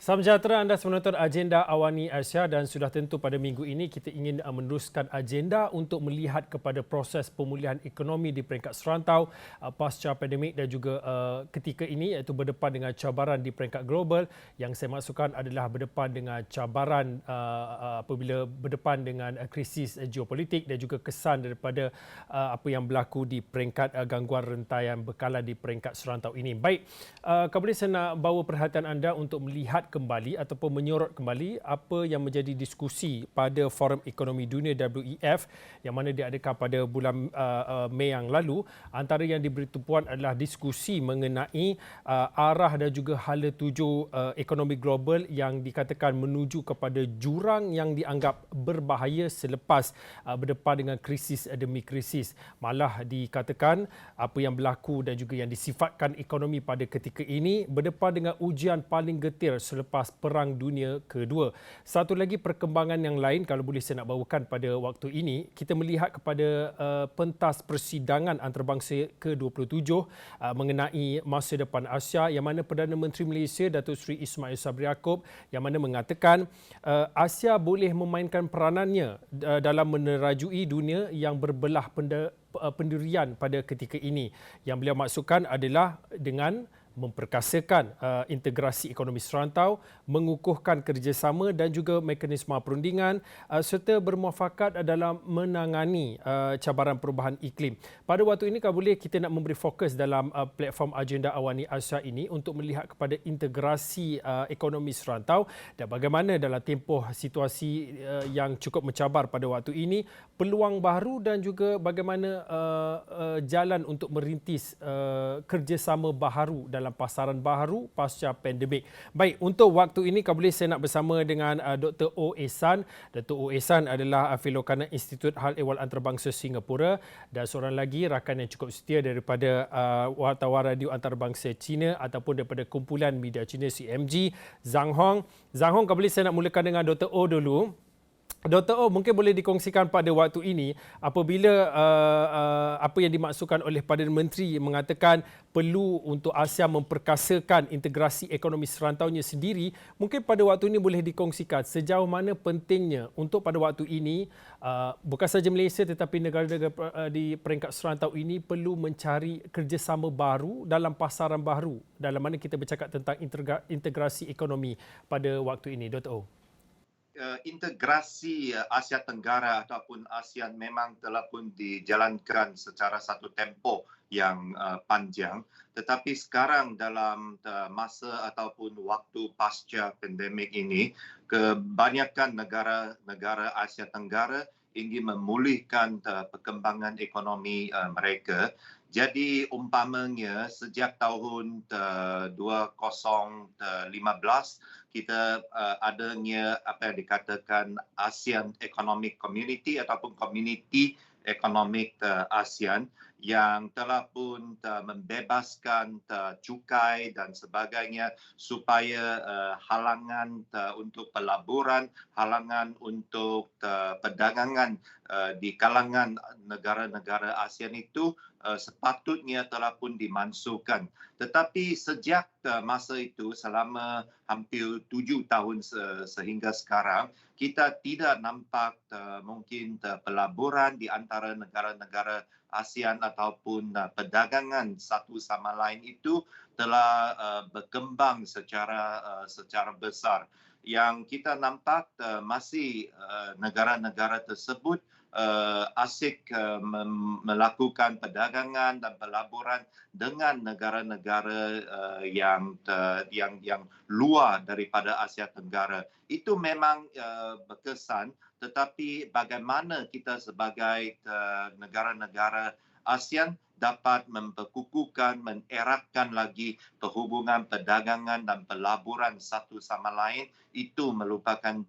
Salam sejahtera, anda menonton agenda Awani Asia dan sudah tentu pada minggu ini kita ingin meneruskan agenda untuk melihat kepada proses pemulihan ekonomi di peringkat serantau pasca pandemik dan juga ketika ini iaitu berdepan dengan cabaran di peringkat global. Yang saya maksudkan adalah berdepan dengan cabaran apabila berdepan dengan krisis geopolitik dan juga kesan daripada apa yang berlaku di peringkat gangguan rantaian bekalan di peringkat serantau ini. Baik, kemudian saya nak bawa perhatian anda untuk melihat kembali ataupun menyorot kembali apa yang menjadi diskusi pada Forum Ekonomi Dunia WEF yang mana diadakan pada bulan Mei yang lalu. Antara yang diberi tumpuan adalah diskusi mengenai arah dan juga hala tuju ekonomi global yang dikatakan menuju kepada jurang yang dianggap berbahaya selepas berdepan dengan krisis demi krisis. Malah dikatakan apa yang berlaku dan juga yang disifatkan ekonomi pada ketika ini berdepan dengan ujian paling getir selepas Perang Dunia Kedua. Satu lagi perkembangan yang lain, kalau boleh saya nak bawakan pada waktu ini, kita melihat kepada pentas persidangan antarabangsa ke-27 mengenai masa depan Asia yang mana Perdana Menteri Malaysia Datuk Seri Ismail Sabri Yaakob yang mana mengatakan Asia boleh memainkan peranannya dalam menerajui dunia yang berbelah pendirian pada ketika ini. Yang beliau maksudkan adalah dengan memperkasakan integrasi ekonomi serantau, mengukuhkan kerjasama dan juga mekanisme perundingan serta bermuafakat dalam menangani cabaran perubahan iklim. Pada waktu ini kalau boleh kita nak memberi fokus dalam platform agenda Awani Asia ini untuk melihat kepada integrasi ekonomi serantau dan bagaimana dalam tempoh situasi yang cukup mencabar pada waktu ini, peluang baru dan juga bagaimana jalan untuk merintis kerjasama baharu dalam pasaran baharu pasca pandemik. Baik, untuk waktu ini kalau boleh saya nak bersama dengan Dr. O. Ehsan. Dr. O. Ehsan adalah fellow kanan Institut Hal Ehwal Antarabangsa Singapura dan seorang lagi rakan yang cukup setia daripada wartawan radio antarabangsa China ataupun daripada kumpulan media China CMG, Zhang Hong. Zhang Hong, kalau boleh saya nak mulakan dengan Dr. O dulu. Dr. O, mungkin boleh dikongsikan pada waktu ini apabila apa yang dimaksudkan oleh Perdana Menteri mengatakan perlu untuk Asia memperkasakan integrasi ekonomi serantaunya sendiri, mungkin pada waktu ini boleh dikongsikan sejauh mana pentingnya untuk pada waktu ini bukan sahaja Malaysia tetapi negara-negara di peringkat serantau ini perlu mencari kerjasama baru dalam pasaran baru dalam mana kita bercakap tentang integrasi ekonomi pada waktu ini, Dr. O. Integrasi Asia Tenggara ataupun ASEAN memang telah pun dijalankan secara satu tempoh yang panjang, tetapi sekarang dalam masa ataupun waktu pasca pandemik ini, kebanyakan negara-negara Asia Tenggara ingin memulihkan perkembangan ekonomi mereka. Jadi umpamanya sejak tahun 2015 kita adanya apa yang dikatakan ASEAN Economic Community ataupun Community Economic ASEAN yang telah pun membebaskan cukai dan sebagainya supaya halangan untuk pelaburan, halangan untuk perdagangan di kalangan negara-negara ASEAN itu sepatutnya telah pun dimansuhkan. Tetapi sejak masa itu selama hampir 7 tahun sehingga sekarang, kita tidak nampak mungkin pelaburan di antara negara-negara ASEAN ataupun perdagangan satu sama lain itu telah berkembang secara besar. Yang kita nampak masih negara-negara tersebut asyik melakukan perdagangan dan pelaburan dengan negara-negara yang luar daripada Asia Tenggara. Itu memang berkesan, tetapi bagaimana kita sebagai negara-negara ASEAN dapat memperkukuhkan, mengeratkan lagi perhubungan perdagangan dan pelaburan satu sama lain, itu merupakan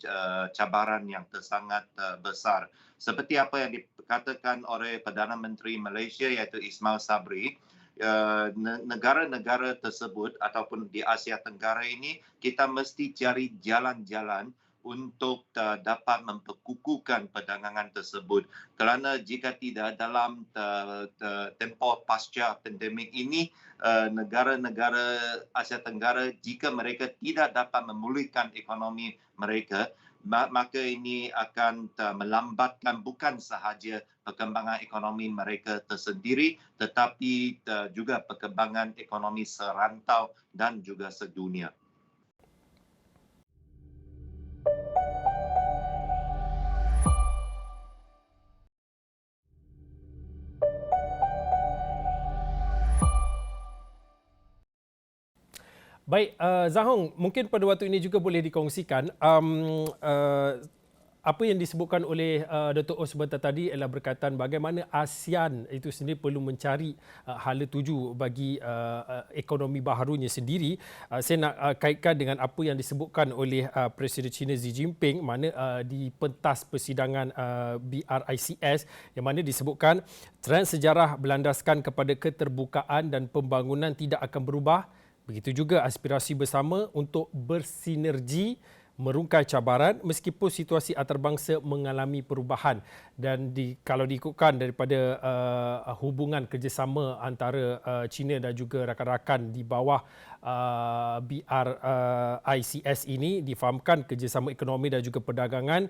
cabaran yang sangat besar. Seperti apa yang dikatakan oleh Perdana Menteri Malaysia iaitu Ismail Sabri, negara-negara tersebut ataupun di Asia Tenggara ini kita mesti cari jalan-jalan untuk dapat memperkukuhkan perdagangan tersebut. Kerana jika tidak dalam tempoh pasca pandemik ini, negara-negara Asia Tenggara jika mereka tidak dapat memulihkan ekonomi mereka, maka ini akan melambatkan bukan sahaja perkembangan ekonomi mereka tersendiri tetapi juga perkembangan ekonomi serantau dan juga sedunia. Baik, Zhang Hong, mungkin pada waktu ini juga boleh dikongsikan apa yang disebutkan oleh Datuk Oh sebentar tadi adalah berkaitan bagaimana ASEAN itu sendiri perlu mencari hala tuju bagi ekonomi baharunya sendiri. Saya nak kaitkan dengan apa yang disebutkan oleh Presiden China Xi Jinping mana di pentas persidangan BRICS yang mana disebutkan trend sejarah berlandaskan kepada keterbukaan dan pembangunan tidak akan berubah. Begitu juga aspirasi bersama untuk bersinergi merungkai cabaran meskipun situasi antarabangsa mengalami perubahan dan kalau diikutkan daripada hubungan kerjasama antara China dan juga rakan-rakan di bawah BRICS ini difahamkan kerjasama ekonomi dan juga perdagangan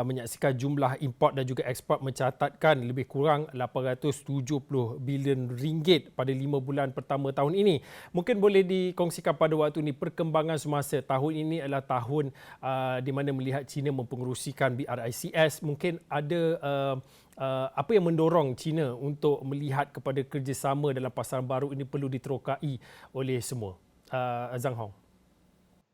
menyaksikan jumlah import dan juga ekspor mencatatkan lebih kurang 870 bilion ringgit pada 5 bulan pertama tahun ini. Mungkin boleh dikongsikan pada waktu ini perkembangan semasa tahun ini adalah tahun di mana melihat China mempengerusikan BRICS. Mungkin ada apa yang mendorong China untuk melihat kepada kerjasama dalam pasaran baru ini perlu diterokai oleh semua. Zhang Hong.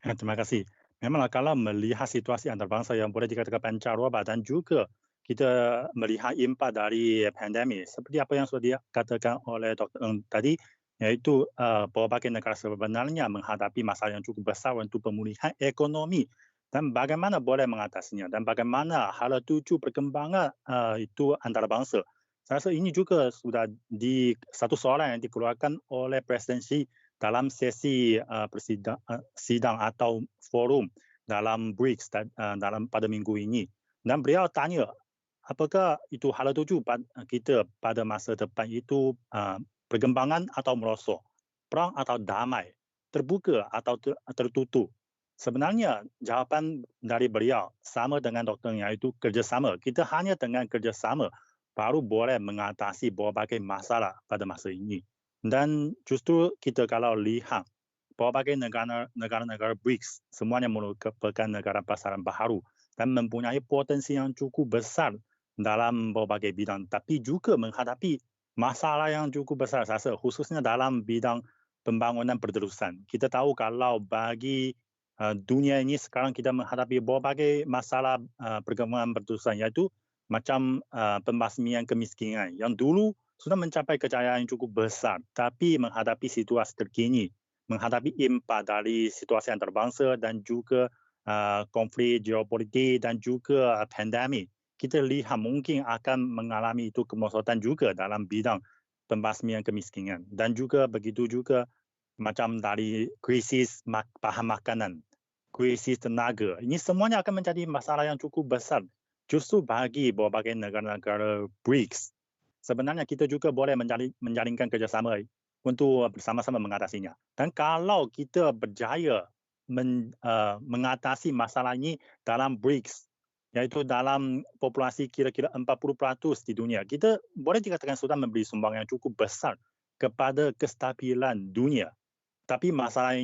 Terima kasih. Memanglah kalau melihat situasi antarabangsa yang boleh dikatakan pancaroba dan juga kita melihat impak dari pandemik seperti apa yang sudah dikatakan oleh Dr. Ng tadi, iaitu berbagai negara sebenarnya menghadapi masalah yang cukup besar untuk pemulihan ekonomi dan bagaimana boleh mengatasinya dan bagaimana hala tuju perkembangan itu antarabangsa. Saya rasa ini juga sudah di satu soalan yang dikeluarkan oleh Presiden Xi dalam sesi sidang atau forum dalam BRICS dalam pada minggu ini. Dan beliau tanya, apakah itu hala tuju kita pada masa depan itu perkembangan atau merosot, perang atau damai, terbuka atau tertutup. Sebenarnya jawapan dari beliau sama dengan Dr. iaitu kerjasama. Kita hanya dengan kerjasama baru boleh mengatasi berbagai masalah pada masa ini. Dan justru kita kalau lihat berbagai negara BRICS semuanya merupakan negara pasaran baharu dan mempunyai potensi yang cukup besar dalam berbagai bidang, tapi juga menghadapi masalah yang cukup besar saya rasa, khususnya dalam bidang pembangunan berterusan. Kita tahu kalau bagi dunia ini sekarang kita menghadapi berbagai masalah perkembangan berterusan, iaitu macam pembasmian kemiskinan yang dulu sudah mencapai kejayaan yang cukup besar, tapi menghadapi situasi terkini, menghadapi impak dari situasi antarabangsa dan juga konflik geopolitik dan juga pandemik, kita lihat mungkin akan mengalami itu kemerosotan juga dalam bidang pembasmian kemiskinan dan juga begitu juga macam dari krisis bahan makanan, krisis tenaga. Ini semuanya akan menjadi masalah yang cukup besar justru bagi berbagai negara-negara BRICS. Sebenarnya kita juga boleh menjalinkan kerjasama untuk bersama-sama mengatasinya. Dan kalau kita berjaya mengatasi masalah ini dalam BRICS, iaitu dalam populasi kira-kira 40% di dunia, kita boleh dikatakan sudah memberi sumbangan yang cukup besar kepada kestabilan dunia. Tapi masalah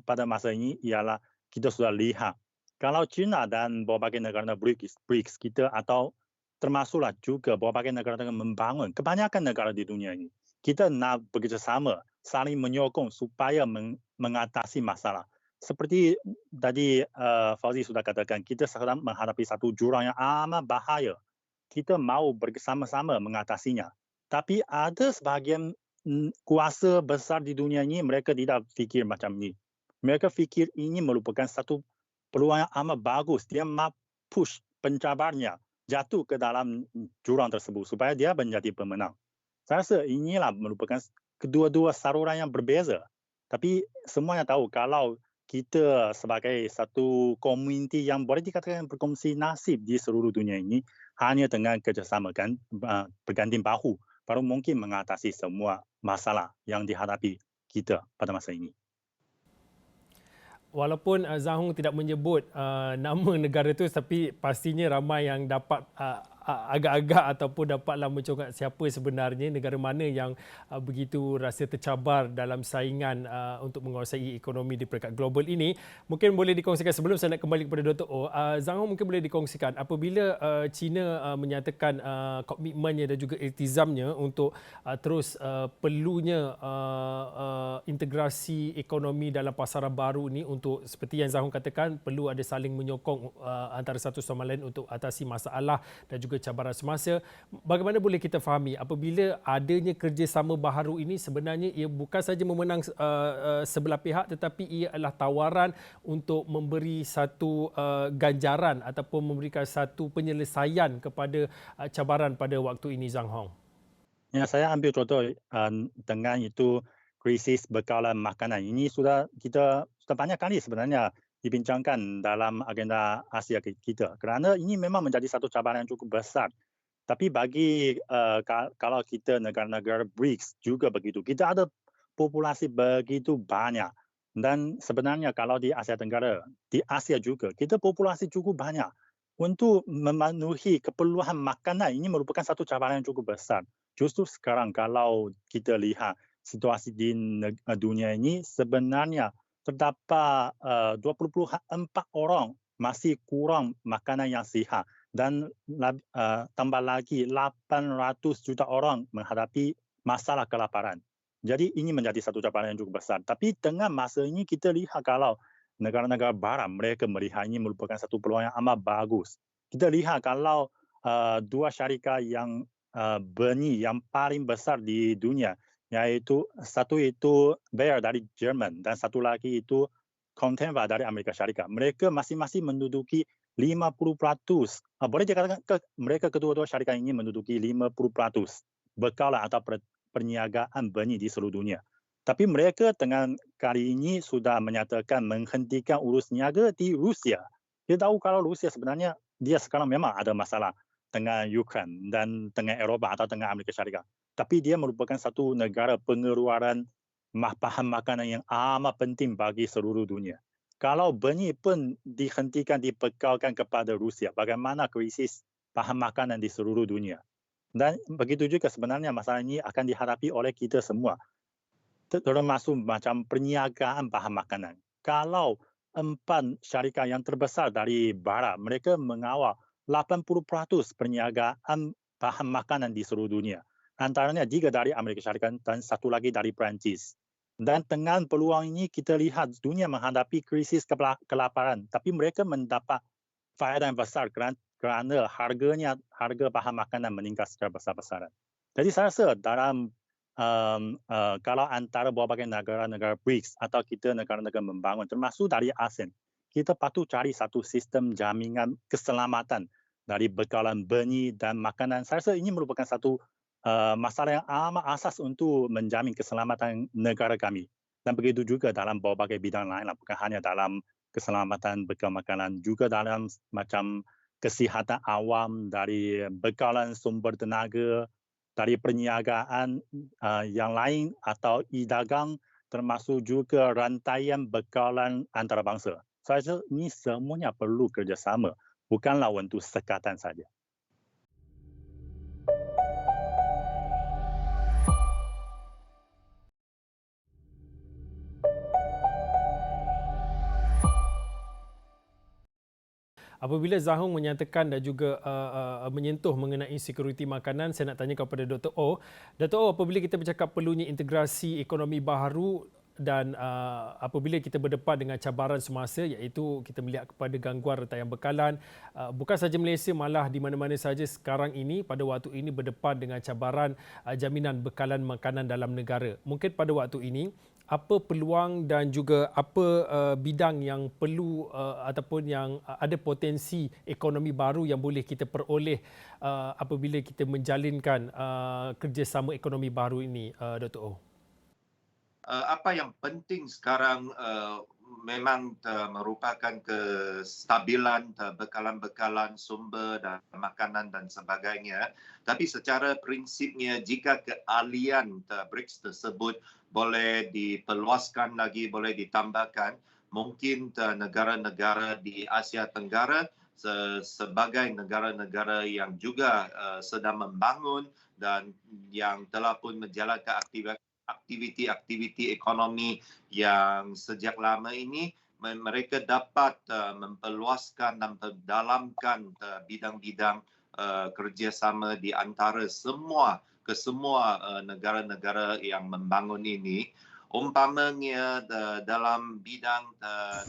pada masa ini ialah kita sudah lihat kalau China dan berbagai negara BRICS kita atau termasuklah juga berbagai negara-negara membangun, kebanyakan negara di dunia ini, kita nak bekerjasama, saling menyokong supaya mengatasi masalah. Seperti tadi Fauzi sudah katakan, kita sedang menghadapi satu jurang yang amat bahaya. Kita mau bersama-sama mengatasinya. Tapi ada sebahagian kuasa besar di dunia ini, mereka tidak fikir macam ini. Mereka fikir ini merupakan satu peluang yang amat bagus. Dia mahu push pencabarnya jatuh ke dalam jurang tersebut supaya dia menjadi pemenang. Saya rasa inilah merupakan kedua-dua saluran yang berbeza. Tapi semuanya tahu kalau kita sebagai satu komuniti yang boleh dikatakan berkongsi nasib di seluruh dunia ini hanya dengan kerjasama berganding bahu baru mungkin mengatasi semua masalah yang dihadapi kita pada masa ini. Walaupun Zhang Hong tidak menyebut nama negara itu, tapi pastinya ramai yang dapat agak-agak ataupun dapatlah mencorak siapa sebenarnya negara mana yang begitu rasa tercabar dalam saingan untuk menguasai ekonomi di peringkat global ini. Mungkin boleh dikongsikan sebelum saya nak kembali kepada Dr. Oh, Zhang Hong mungkin boleh dikongsikan apabila China menyatakan komitmennya dan juga iltizamnya untuk terus perlunya integrasi ekonomi dalam pasaran baru ini untuk seperti yang Zhang Hong katakan perlu ada saling menyokong antara satu sama lain untuk atasi masalah dan juga cabaran semasa. Bagaimana boleh kita fahami apabila adanya kerjasama baharu ini sebenarnya ia bukan saja memenang sebelah pihak tetapi ia adalah tawaran untuk memberi satu ganjaran ataupun memberikan satu penyelesaian kepada cabaran pada waktu ini, Zhang Hong. Ya, saya ambil contoh dengan itu krisis bekalan makanan. Ini sudah banyak kali sebenarnya dibincangkan dalam agenda Asia kita. Kerana ini memang menjadi satu cabaran yang cukup besar. Tapi bagi kalau kita negara-negara BRICS juga begitu. Kita ada populasi begitu banyak. Dan sebenarnya kalau di Asia Tenggara, di Asia juga, kita populasi cukup banyak. Untuk memenuhi keperluan makanan ini merupakan satu cabaran yang cukup besar. Justru sekarang kalau kita lihat situasi di dunia ini sebenarnya terdapat 20.4 orang masih kurang makanan yang sihat dan tambah lagi 800 juta orang menghadapi masalah kelaparan. Jadi ini menjadi satu cabaran yang cukup besar. Tapi dengan masa ini kita lihat kalau negara-negara barat mereka melihat ini merupakan satu peluang yang amat bagus. Kita lihat kalau dua syarikat yang benih yang paling besar di dunia, yaitu satu itu Bayer dari Jerman dan satu lagi itu Corteva dari Amerika Syarikat. Mereka masing-masing menduduki 50%. Boleh dikatakan mereka kedua-dua syarikat ini menduduki 50% bekalan atau perniagaan benih di seluruh dunia. Tapi mereka dengan kali ini sudah menyatakan menghentikan urus niaga di Rusia. Kita tahu kalau Rusia sebenarnya dia sekarang memang ada masalah dengan Ukraine dan dengan Eropah atau dengan Amerika Syarikat. Tapi dia merupakan satu negara pengeluaran bahan makanan yang amat penting bagi seluruh dunia. Kalau benih pun dihentikan, dibekalkan kepada Rusia, bagaimana krisis bahan makanan di seluruh dunia. Dan begitu juga sebenarnya masalah ini akan dihadapi oleh kita semua. Termasuk macam perniagaan bahan makanan. Kalau 4 syarikat yang terbesar dari barat, mereka mengawal 80% perniagaan bahan makanan di seluruh dunia. Antaranya 3 dari Amerika Syarikat dan 1 lagi dari Perancis. Dan dengan peluang ini kita lihat dunia menghadapi krisis kelaparan. Tapi mereka mendapat faedah yang besar kerana harga bahan makanan meningkat secara besar-besaran. Jadi saya rasa dalam kalau antara berbagai negara-negara BRICS atau kita negara-negara membangun termasuk dari ASEAN, kita patut cari satu sistem jaminan keselamatan dari bekalan benih dan makanan. Saya rasa ini merupakan satu masalah yang amat asas untuk menjamin keselamatan negara kami. Dan begitu juga dalam berbagai bidang lain, bukan hanya dalam keselamatan bekal makanan, juga dalam macam kesihatan awam, dari bekalan sumber tenaga, dari perniagaan yang lain atau e-dagang, termasuk juga rantaian bekalan antarabangsa. Saya rasa ini semuanya perlu kerjasama, bukanlah untuk sekatan saja. Apabila Zhang Hong menyatakan dan juga menyentuh mengenai sekuriti makanan, saya nak tanya kepada Dr. Oh. Dr. Oh, apabila kita bercakap perlunya integrasi ekonomi baharu dan apabila kita berdepan dengan cabaran semasa iaitu kita melihat kepada gangguan rantaian bekalan, bukan sahaja Malaysia, malah di mana-mana sahaja sekarang ini pada waktu ini berdepan dengan cabaran jaminan bekalan makanan dalam negara. Mungkin pada waktu ini apa peluang dan juga apa bidang yang perlu ataupun yang ada potensi ekonomi baru yang boleh kita peroleh apabila kita menjalinkan kerjasama ekonomi baru ini, Dr. Oh? Apa yang penting sekarang memang merupakan kestabilan bekalan-bekalan sumber dan makanan dan sebagainya. Tapi secara prinsipnya jika keahlian BRICS tersebut boleh diperluaskan lagi, boleh ditambahkan, mungkin negara-negara di Asia Tenggara sebagai negara-negara yang juga sedang membangun dan yang telah pun menjalankan aktiviti-aktiviti ekonomi yang sejak lama ini, mereka dapat memperluaskan dan mendalamkan bidang-bidang kerjasama di antara semua negara-negara yang membangun ini. Umpamanya dalam bidang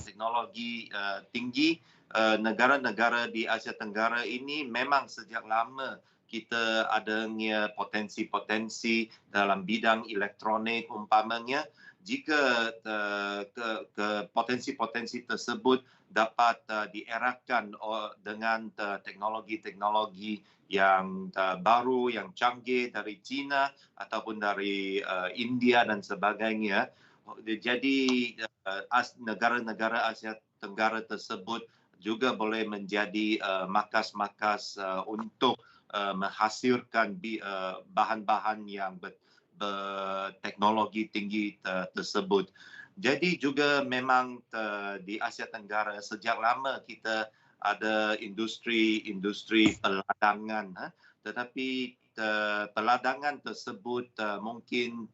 teknologi tinggi, negara-negara di Asia Tenggara ini memang sejak lama kita adanya potensi-potensi dalam bidang elektronik umpamanya. Jika potensi-potensi tersebut dapat dierahkan dengan teknologi-teknologi yang baru, yang canggih dari China ataupun dari India dan sebagainya. Jadi negara-negara Asia Tenggara tersebut juga boleh menjadi markas-markas untuk menghasilkan bahan-bahan yang berteknologi tinggi tersebut. Jadi juga memang di Asia Tenggara sejak lama kita ada industri peladangan, tetapi peladangan tersebut mungkin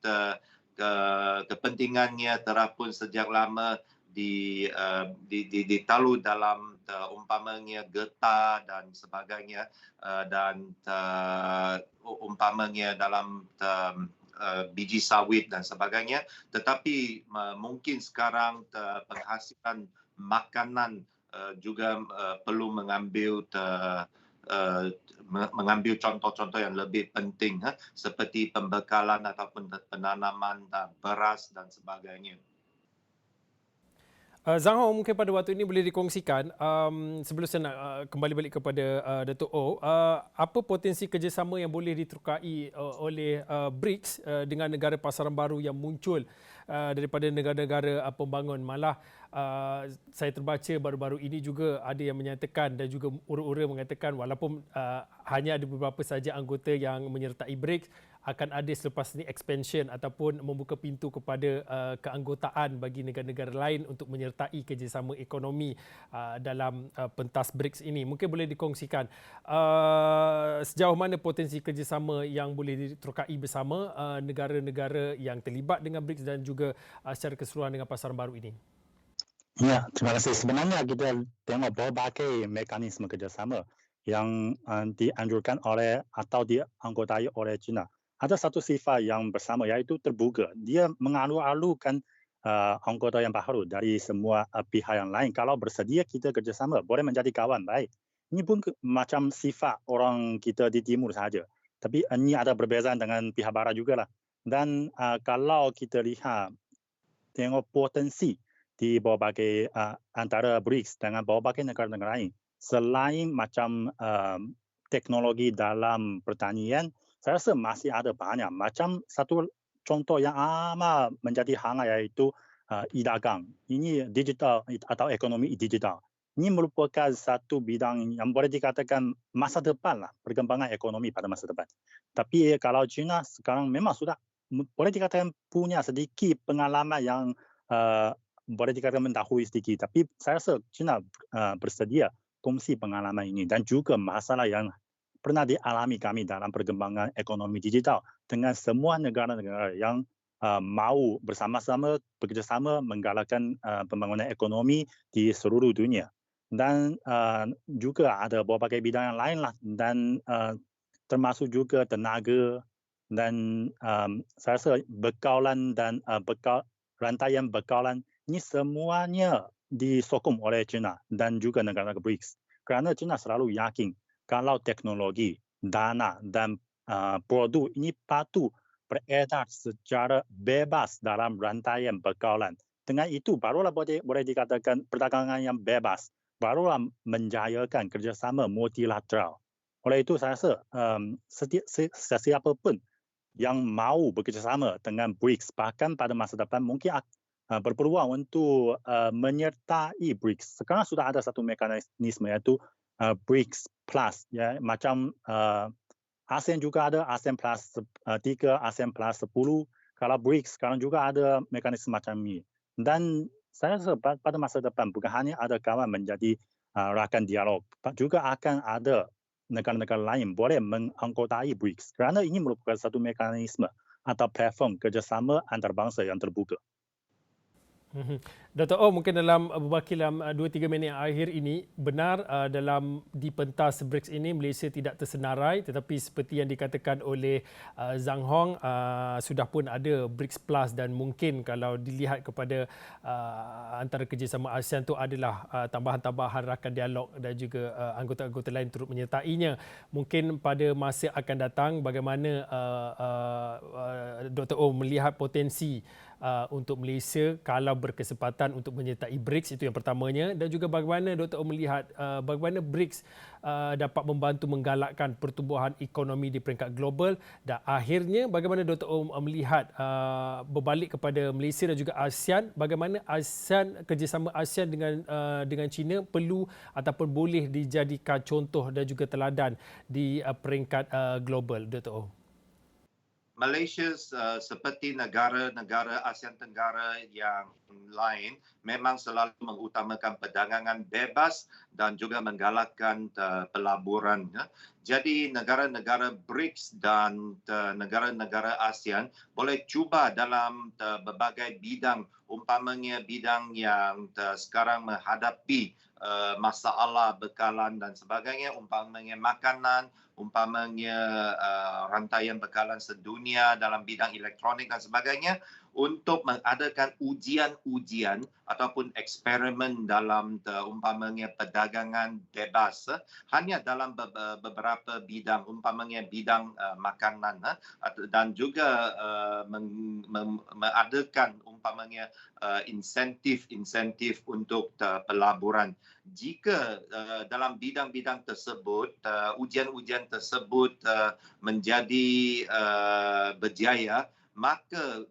kepentingannya telah pun sejak lama ditalu dalam umpamanya getah dan sebagainya, dan umpamanya dalam biji sawit dan sebagainya. Tetapi mungkin sekarang penghasilan makanan juga perlu mengambil contoh-contoh yang lebih penting, seperti pembekalan ataupun penanaman beras dan sebagainya. Zhang Hong, mungkin pada waktu ini boleh dikongsikan, sebelum saya nak kembali balik kepada Datuk O, apa potensi kerjasama yang boleh diterukai oleh BRICS dengan negara pasaran baru yang muncul daripada negara-negara pembangun. Malah saya terbaca baru-baru ini juga ada yang menyatakan dan juga ura-ura mengatakan walaupun hanya ada beberapa saja anggota yang menyertai BRICS, akan ada selepas ini expansion ataupun membuka pintu kepada keanggotaan bagi negara-negara lain untuk menyertai kerjasama ekonomi dalam pentas BRICS ini. Mungkin boleh dikongsikan sejauh mana potensi kerjasama yang boleh diterukai bersama negara-negara yang terlibat dengan BRICS dan juga secara keseluruhan dengan pasaran baru ini. Ya, terima kasih. Sebenarnya kita tengok berbagai mekanisme kerjasama yang dianjurkan oleh atau dianggotai oleh China. Ada satu sifat yang bersama, iaitu terbuka. Dia mengalu-alukan anggota yang baru dari semua pihak yang lain. Kalau bersedia kita kerjasama, boleh menjadi kawan baik. Ini pun macam sifat orang kita di timur saja. Tapi ini ada perbezaan dengan pihak barat juga lah. Dan kalau kita lihat, tengok potensi di berbagai antara BRICS dengan berbagai negara-negara lain, selain macam teknologi dalam pertanian, saya rasa masih ada banyak. Macam satu contoh yang amat menjadi hangat iaitu e-dagang. Ini digital atau ekonomi digital. Ini merupakan satu bidang yang boleh dikatakan masa depan lah, perkembangan ekonomi pada masa depan. Tapi kalau China sekarang memang sudah boleh dikatakan punya sedikit pengalaman yang boleh dikatakan mendahului sedikit. Tapi saya rasa China bersedia kongsi pengalaman ini dan juga masalah yang pernah dialami kami dalam perkembangan ekonomi digital dengan semua negara-negara yang mahu bersama-sama bekerjasama menggalakkan pembangunan ekonomi di seluruh dunia. Dan juga ada berbagai bidang yang lain lah, dan termasuk juga tenaga dan saya rasa bekalan dan rantaian bekalan ini semuanya disokong oleh China dan juga negara-negara BRICS. Kerana China selalu yakin kalau teknologi, dana dan produk ini patut beredar secara bebas dalam rantaian bekalan. Dengan itu barulah boleh dikatakan perdagangan yang bebas, barulah menjayakan kerjasama multilateral. Oleh itu saya rasa siapa pun yang mahu bekerjasama dengan BRICS bahkan pada masa depan mungkin berpeluang untuk menyertai BRICS. Sekarang sudah ada satu mekanisme iaitu BRICS Plus, ya, macam ASEAN juga ada ASEAN Plus 3, ASEAN Plus 10. Kalau BRICS sekarang juga ada mekanisme macam ini. Dan saya rasa pada masa depan bukan hanya ada kawan menjadi rakan dialog, juga akan ada negara-negara lain boleh menganggotai BRICS kerana ini merupakan satu mekanisme atau platform kerjasama antarabangsa yang terbuka. Dr. Oh, mungkin dalam dalam 2-3 minit akhir ini, benar dalam di pentas BRICS ini Malaysia tidak tersenarai, tetapi seperti yang dikatakan oleh Zhang Hong, sudah pun ada BRICS Plus dan mungkin kalau dilihat kepada antara kerjasama ASEAN itu adalah tambahan-tambahan rakan dialog dan juga anggota-anggota lain turut menyertainya. Mungkin pada masa akan datang bagaimana Dr. Oh melihat potensi untuk Malaysia kalau berkesempatan untuk menyertai BRICS, itu yang pertamanya, dan juga bagaimana Dr. melihat bagaimana BRICS dapat membantu menggalakkan pertumbuhan ekonomi di peringkat global, dan akhirnya bagaimana Dr. melihat berbalik kepada Malaysia dan juga ASEAN, bagaimana kerjasama ASEAN dengan China perlu ataupun boleh dijadikan contoh dan juga teladan di peringkat global, Dr. Malaysia seperti negara-negara ASEAN Tenggara yang lain memang selalu mengutamakan perdagangan bebas dan juga menggalakkan pelaburan. Jadi negara-negara BRICS dan negara-negara ASEAN boleh cuba dalam berbagai bidang, umpamanya bidang yang sekarang menghadapi masalah bekalan dan sebagainya, umpamanya makanan, umpamanya rantaian bekalan sedunia dalam bidang elektronik dan sebagainya, untuk mengadakan ujian-ujian ataupun eksperimen dalam umpamanya perdagangan bebas hanya dalam beberapa bidang, umpamanya bidang makanan, dan juga mengadakan umpamanya insentif untuk pelaburan. Jika dalam bidang-bidang tersebut ujian-ujian tersebut menjadi berjaya, maka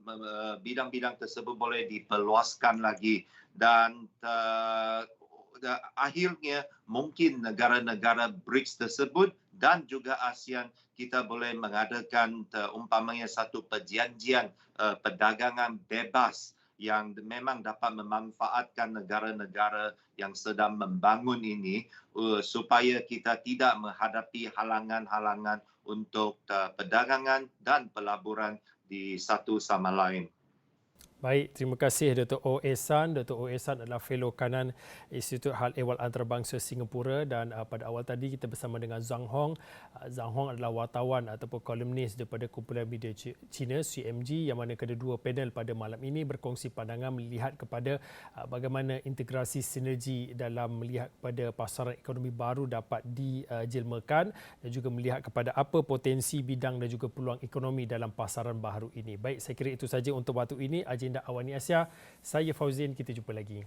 bidang-bidang tersebut boleh diperluaskan lagi dan akhirnya mungkin negara-negara BRICS tersebut dan juga ASEAN kita boleh mengadakan umpamanya satu perjanjian perdagangan bebas yang memang dapat memanfaatkan negara-negara yang sedang membangun ini supaya kita tidak menghadapi halangan-halangan untuk perdagangan dan pelaburan di satu sama lain. Baik, terima kasih Dr. O. Ehsan. Dr. O. Ehsan adalah fellow kanan Institut Hal Ehwal Antarabangsa Singapura, dan pada awal tadi kita bersama dengan Zhang Hong. Zhang Hong adalah wartawan ataupun kolumnis daripada kumpulan media China CMG, yang mana kedua panel pada malam ini berkongsi pandangan melihat kepada bagaimana integrasi sinergi dalam melihat kepada pasaran ekonomi baru dapat dijelmakan dan juga melihat kepada apa potensi bidang dan juga peluang ekonomi dalam pasaran baru ini. Baik, saya kira itu saja untuk waktu ini. Agenda Awani Asia. Saya Fauzin, kita jumpa lagi.